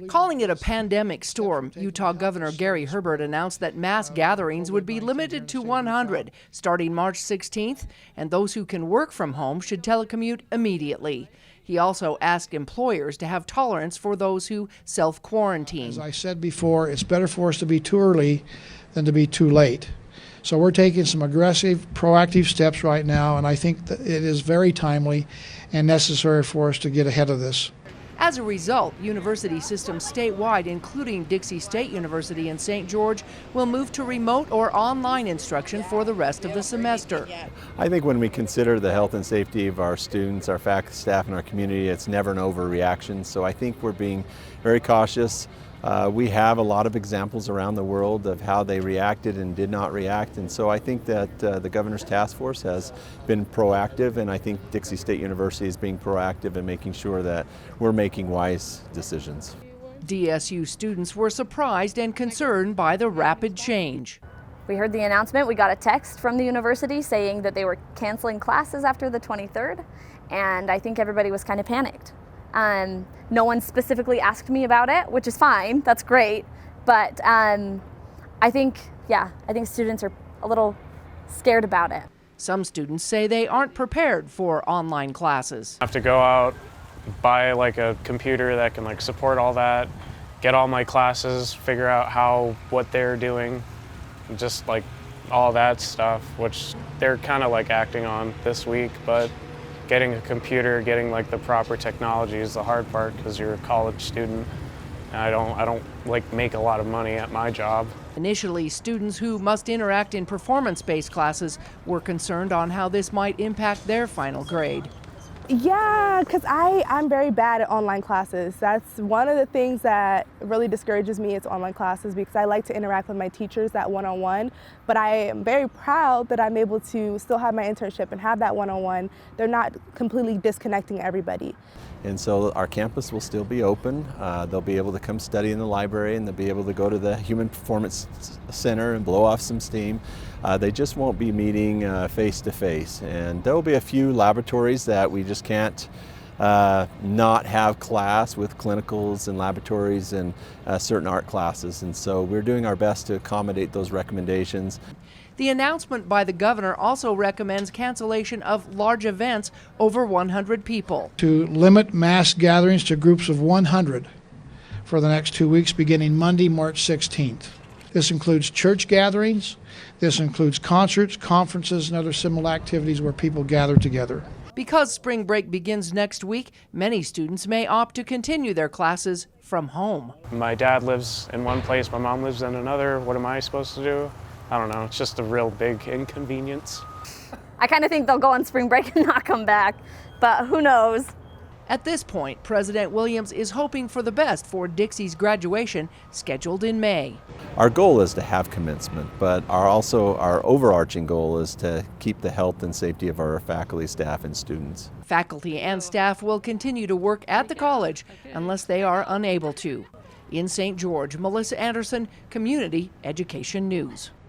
Calling it a pandemic storm, Utah Governor Gary Herbert announced that mass gatherings would be limited to 100 starting March 16th, and those who can work from home should telecommute immediately. He also asked employers to have tolerance for those who self-quarantine. As I said before, it's better for us to be too early than to be too late. So we're taking some aggressive, proactive steps right now, and I think that it is very timely and necessary for us to get ahead of this. As a result, university systems statewide, including Dixie State University in St. George, will move to remote or online instruction for the rest of the semester. I think when we consider the health and safety of our students, our faculty, staff, and our community, it's never an overreaction. So I think we're being very cautious. We have a lot of examples around the world of how they reacted and did not react, and so I think that the Governor's Task Force has been proactive, and I think Dixie State University is being proactive in making sure that we're making wise decisions. DSU students were surprised and concerned by the rapid change. We heard the announcement. We got a text from the university saying that they were canceling classes after the 23rd, and I think everybody was kind of panicked. No one specifically asked me about it, which is fine, that's great, but I think students are a little scared about it. Some students say they aren't prepared for online classes. I have to go out, buy a computer that can support all that, get all my classes, figure out what they're doing, just all that stuff, which they're kind of acting on this week, but getting a computer, getting the proper technology is the hard part because you're a college student. And I don't make a lot of money at my job. Initially, students who must interact in performance-based classes were concerned on how this might impact their final grade. Yeah, because I'm very bad at online classes. That's one of the things that really discourages me, is online classes, because I like to interact with my teachers that one-on-one, but I am very proud that I'm able to still have my internship and have that one-on-one. They're not completely disconnecting everybody. And so our campus will still be open. They'll be able to come study in the library, and they'll be able to go to the Human Performance Center and blow off some steam. They just won't be meeting face to face. And there will be a few laboratories that we just can't not have class with, clinicals and laboratories and certain art classes. And so we're doing our best to accommodate those recommendations. The announcement by the governor also recommends cancellation of large events over 100 people. To limit mass gatherings to groups of 100 for the next 2 weeks, beginning Monday, March 16th. This includes church gatherings, this includes concerts, conferences, and other similar activities where people gather together. Because spring break begins next week, many students may opt to continue their classes from home. My dad lives in one place, my mom lives in another. What am I supposed to do? I don't know, it's just a real big inconvenience. I kind of think they'll go on spring break and not come back, but who knows? At this point, President Williams is hoping for the best for Dixie's graduation, scheduled in May. Our goal is to have commencement, but our overarching goal is to keep the health and safety of our faculty, staff, and students. Faculty and staff will continue to work at the college unless they are unable to. In St. George, Melissa Anderson, Community Education News.